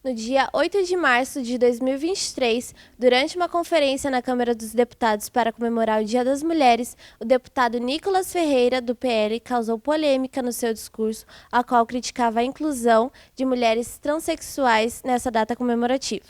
No dia 8 de março de 2023, durante uma conferência na Câmara dos Deputados para comemorar o Dia das Mulheres, o deputado Nicolas Ferreira, do PL, causou polêmica no seu discurso, a qual criticava a inclusão de mulheres transexuais nessa data comemorativa.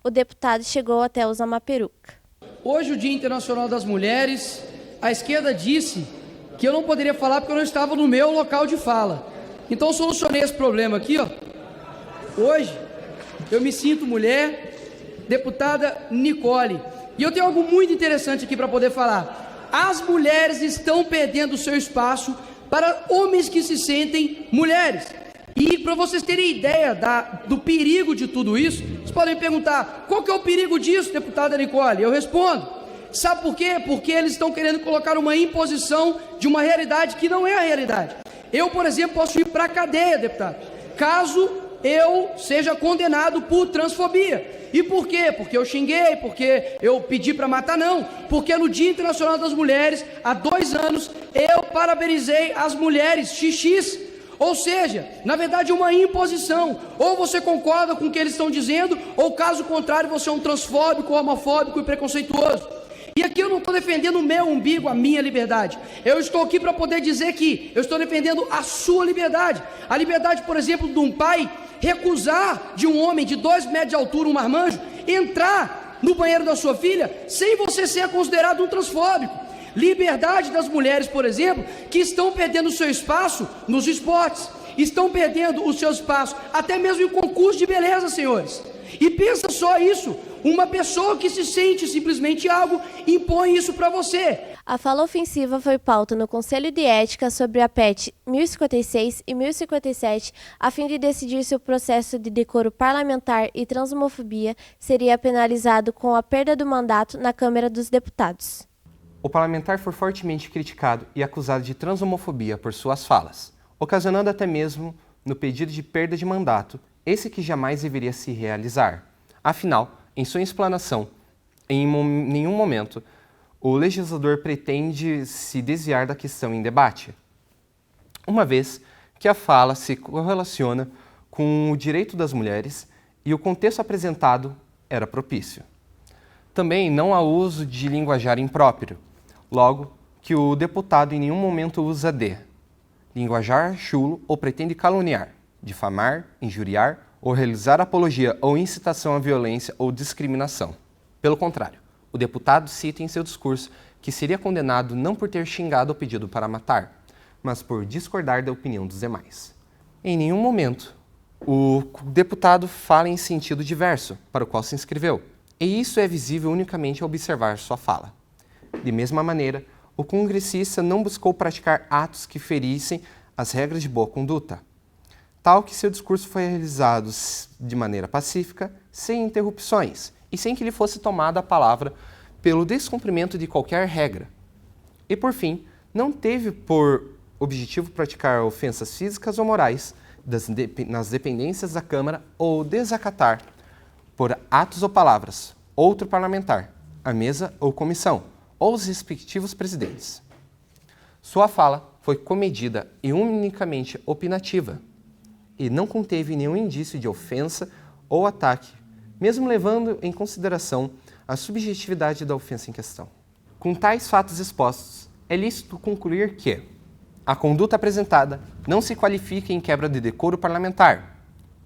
O deputado chegou até a usar uma peruca. Hoje, o Dia Internacional das Mulheres, a esquerda disse que eu não poderia falar porque eu não estava no meu local de fala. Então, eu solucionei esse problema aqui, ó. Hoje, eu me sinto mulher, deputada Nicole. E eu tenho algo muito interessante aqui para poder falar. As mulheres estão perdendo o seu espaço para homens que se sentem mulheres. E para vocês terem ideia do perigo de tudo isso, vocês podem me perguntar, qual que é o perigo disso, deputada Nicole? Eu respondo, sabe por quê? Porque eles estão querendo colocar uma imposição de uma realidade que não é a realidade. Eu, por exemplo, posso ir para a cadeia, deputado, caso eu seja condenado por transfobia. E por quê? Porque eu xinguei, porque eu pedi para matar? Não, porque no Dia Internacional das Mulheres, há 2 anos, eu parabenizei as mulheres XX. Ou seja, na verdade, uma imposição. Ou você concorda com o que eles estão dizendo, ou caso contrário, você é um transfóbico, homofóbico e preconceituoso. E aqui eu não estou defendendo o meu umbigo, a minha liberdade. Eu estou aqui para poder dizer que eu estou defendendo a sua liberdade. A liberdade, por exemplo, de um pai recusar de um homem de 2 metros de altura, um marmanjo, entrar no banheiro da sua filha sem você ser considerado um transfóbico. Liberdade das mulheres, por exemplo, que estão perdendo o seu espaço nos esportes, estão perdendo o seu espaço até mesmo em concurso de beleza, senhores. E pensa só isso, uma pessoa que se sente simplesmente algo, impõe isso para você. A fala ofensiva foi pauta no Conselho de Ética sobre a PET 1056 e 1057, a fim de decidir se o processo de decoro parlamentar e transhomofobia seria penalizado com a perda do mandato na Câmara dos Deputados. O parlamentar foi fortemente criticado e acusado de transhomofobia por suas falas, ocasionando até mesmo no pedido de perda de mandato, esse que jamais deveria se realizar. Afinal, em sua explanação, em nenhum momento, o legislador pretende se desviar da questão em debate, uma vez que a fala se correlaciona com o direito das mulheres e o contexto apresentado era propício. Também não há uso de linguajar impróprio, logo que o deputado em nenhum momento usa de linguajar chulo ou pretende caluniar, difamar, injuriar ou realizar apologia ou incitação à violência ou discriminação. Pelo contrário, o deputado cita em seu discurso que seria condenado não por ter xingado ou pedido para matar, mas por discordar da opinião dos demais. Em nenhum momento, o deputado fala em sentido diverso para o qual se inscreveu, e isso é visível unicamente ao observar sua fala. De mesma maneira, o congressista não buscou praticar atos que ferissem as regras de boa conduta, tal que seu discurso foi realizado de maneira pacífica, sem interrupções e sem que lhe fosse tomada a palavra pelo descumprimento de qualquer regra. E, por fim, não teve por objetivo praticar ofensas físicas ou morais nas dependências da Câmara ou desacatar, por atos ou palavras, outro parlamentar, a mesa ou comissão, ou os respectivos presidentes. Sua fala foi comedida e unicamente opinativa, e não conteve nenhum indício de ofensa ou ataque, mesmo levando em consideração a subjetividade da ofensa em questão. Com tais fatos expostos, é lícito concluir que a conduta apresentada não se qualifica em quebra de decoro parlamentar.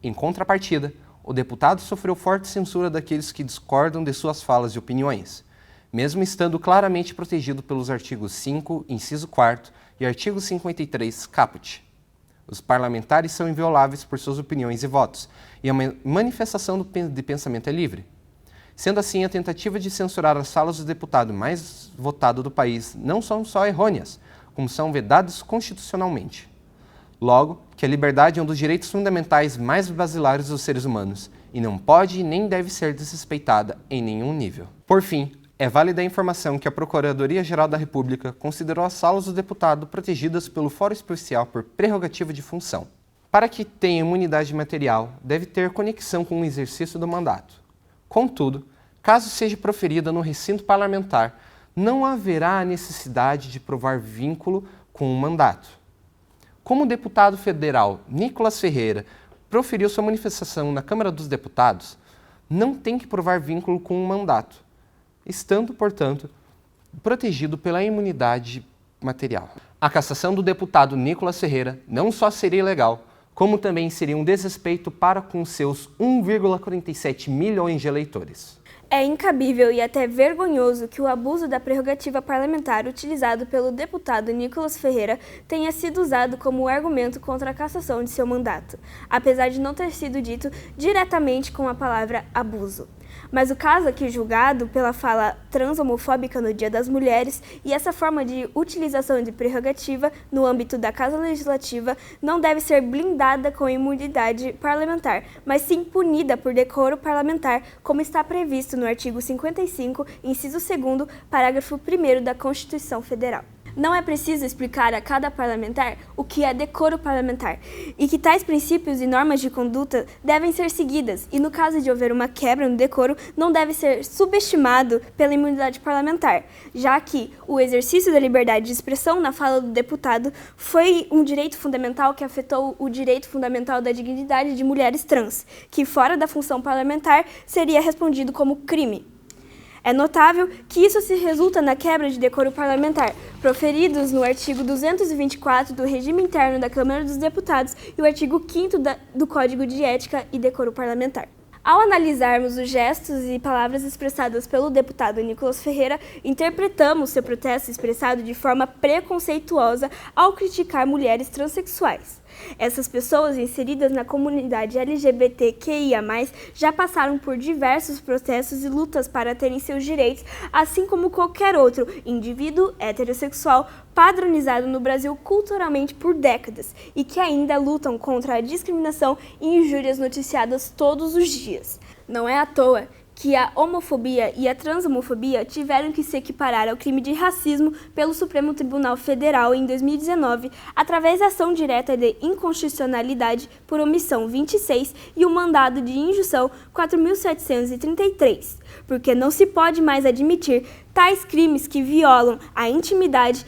Em contrapartida, o deputado sofreu forte censura daqueles que discordam de suas falas e opiniões, mesmo estando claramente protegido pelos artigos 5, inciso 4 e artigo 53, caput. Os parlamentares são invioláveis por suas opiniões e votos, e a manifestação de pensamento é livre. Sendo assim, a tentativa de censurar as falas do deputado mais votado do país não são só errôneas, como são vedadas constitucionalmente. Logo, que a liberdade é um dos direitos fundamentais mais basilares dos seres humanos, e não pode nem deve ser desrespeitada em nenhum nível. Por fim, é válida a informação que a Procuradoria-Geral da República considerou as salas do deputado protegidas pelo Fórum Especial por prerrogativa de função. Para que tenha imunidade material, deve ter conexão com o exercício do mandato. Contudo, caso seja proferida no recinto parlamentar, não haverá a necessidade de provar vínculo com o mandato. Como o deputado federal Nicolas Ferreira proferiu sua manifestação na Câmara dos Deputados não tem que provar vínculo com um mandato, estando, portanto, protegido pela imunidade material. A cassação do deputado Nicolas Ferreira não só seria ilegal, como também seria um desrespeito para com seus 1,47 milhões de eleitores. É incabível e até vergonhoso que o abuso da prerrogativa parlamentar utilizado pelo deputado Nicolas Ferreira tenha sido usado como argumento contra a cassação de seu mandato, apesar de não ter sido dito diretamente com a palavra abuso. Mas o caso aqui julgado pela fala transhomofóbica no Dia das Mulheres e essa forma de utilização de prerrogativa no âmbito da Casa Legislativa não deve ser blindada com imunidade parlamentar, mas sim punida por decoro parlamentar, como está previsto no artigo 55, inciso 2º, parágrafo 1º da Constituição Federal. Não é preciso explicar a cada parlamentar o que é decoro parlamentar e que tais princípios e normas de conduta devem ser seguidas e, no caso de haver uma quebra no decoro, não deve ser subestimado pela imunidade parlamentar, já que o exercício da liberdade de expressão na fala do deputado foi um direito fundamental que afetou o direito fundamental da dignidade de mulheres trans, que fora da função parlamentar seria respondido como crime. É notável que isso se resulta na quebra de decoro parlamentar, proferidos no artigo 224 do Regime Interno da Câmara dos Deputados e o artigo 5º do Código de Ética e Decoro Parlamentar. Ao analisarmos os gestos e palavras expressadas pelo deputado Nicolas Ferreira, interpretamos seu protesto expressado de forma preconceituosa ao criticar mulheres transexuais. Essas pessoas inseridas na comunidade LGBTQIA+, já passaram por diversos processos e lutas para terem seus direitos, assim como qualquer outro indivíduo heterossexual padronizado no Brasil culturalmente por décadas e que ainda lutam contra a discriminação e injúrias noticiadas todos os dias. Não é à toa que a homofobia e a transhomofobia tiveram que se equiparar ao crime de racismo pelo Supremo Tribunal Federal em 2019, através da ação direta de inconstitucionalidade por omissão 26 e o mandado de injunção 4.733, porque não se pode mais admitir tais crimes que violam a intimidade,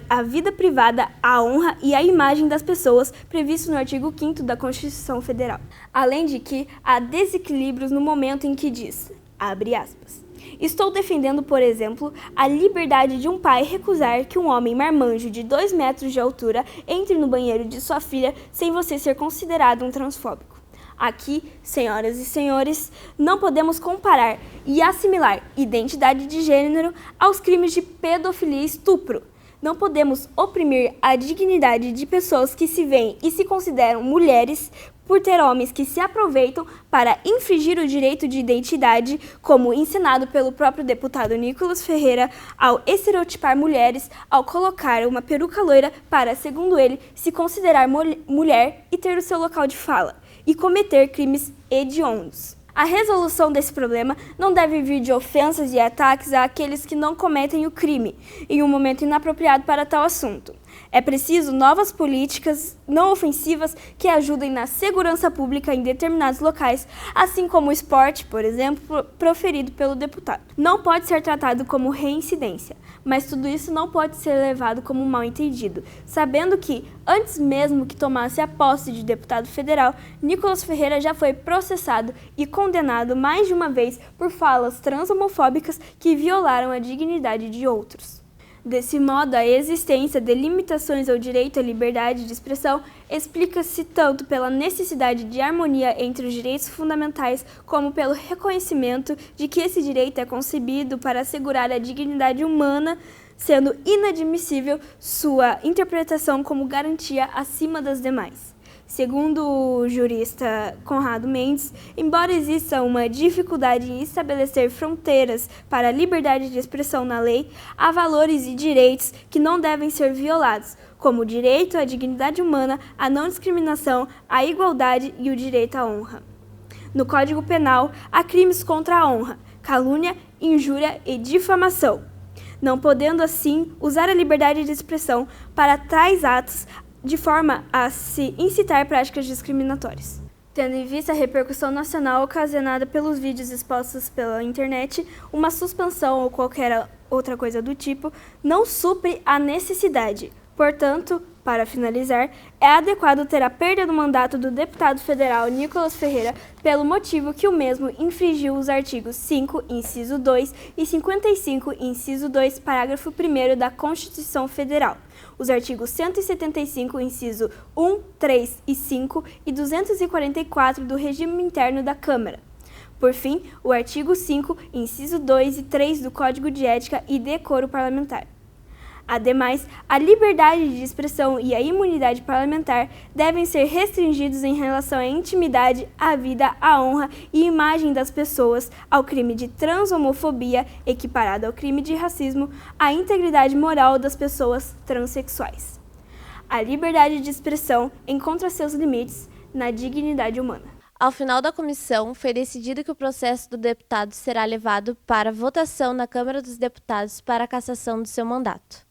a vida privada, a honra e a imagem das pessoas, previsto no artigo 5º da Constituição Federal. Além de que há desequilíbrios no momento em que diz, abre aspas, estou defendendo, por exemplo, a liberdade de um pai recusar que um homem marmanjo de 2 metros de altura entre no banheiro de sua filha sem você ser considerado um transfóbico. Aqui, senhoras e senhores, não podemos comparar e assimilar identidade de gênero aos crimes de pedofilia e estupro. Não podemos oprimir a dignidade de pessoas que se veem e se consideram mulheres por ter homens que se aproveitam para infringir o direito de identidade, como ensinado pelo próprio deputado Nicolas Ferreira, ao estereotipar mulheres, ao colocar uma peruca loira para, segundo ele, se considerar mulher e ter o seu local de fala, e cometer crimes hediondos. A resolução desse problema não deve vir de ofensas e ataques àqueles que não cometem o crime, em um momento inapropriado para tal assunto. É preciso novas políticas não ofensivas que ajudem na segurança pública em determinados locais, assim como o esporte, por exemplo, proferido pelo deputado. Não pode ser tratado como reincidência, mas tudo isso não pode ser levado como mal entendido, sabendo que, antes mesmo que tomasse a posse de deputado federal, Nicolas Ferreira já foi processado e condenado mais de uma vez por falas transhomofóbicas que violaram a dignidade de outros. Desse modo, a existência de limitações ao direito à liberdade de expressão explica-se tanto pela necessidade de harmonia entre os direitos fundamentais, como pelo reconhecimento de que esse direito é concebido para assegurar a dignidade humana, sendo inadmissível sua interpretação como garantia acima das demais. Segundo o jurista Conrado Mendes, embora exista uma dificuldade em estabelecer fronteiras para a liberdade de expressão na lei, há valores e direitos que não devem ser violados, como o direito à dignidade humana, a não discriminação, a igualdade e o direito à honra. No Código Penal, há crimes contra a honra, calúnia, injúria e difamação, não podendo assim usar a liberdade de expressão para tais atos de forma a se incitar práticas discriminatórias. Tendo em vista a repercussão nacional ocasionada pelos vídeos expostos pela internet, uma suspensão ou qualquer outra coisa do tipo não supre a necessidade. Portanto, Para finalizar, é adequado ter a perda do mandato do deputado federal Nicolas Ferreira pelo motivo que o mesmo infringiu os artigos 5, inciso 2 e 55, inciso 2, parágrafo 1º da Constituição Federal, os artigos 175, inciso 1, 3 e 5 e 244 do Regime Interno da Câmara. Por fim, o artigo 5, inciso 2 e 3 do Código de Ética e Decoro Parlamentar. Ademais, a liberdade de expressão e a imunidade parlamentar devem ser restringidos em relação à intimidade, à vida, à honra e imagem das pessoas, ao crime de transhomofobia, equiparado ao crime de racismo, à integridade moral das pessoas transexuais. A liberdade de expressão encontra seus limites na dignidade humana. Ao final da comissão, foi decidido que o processo do deputado será levado para votação na Câmara dos Deputados para a cassação do seu mandato.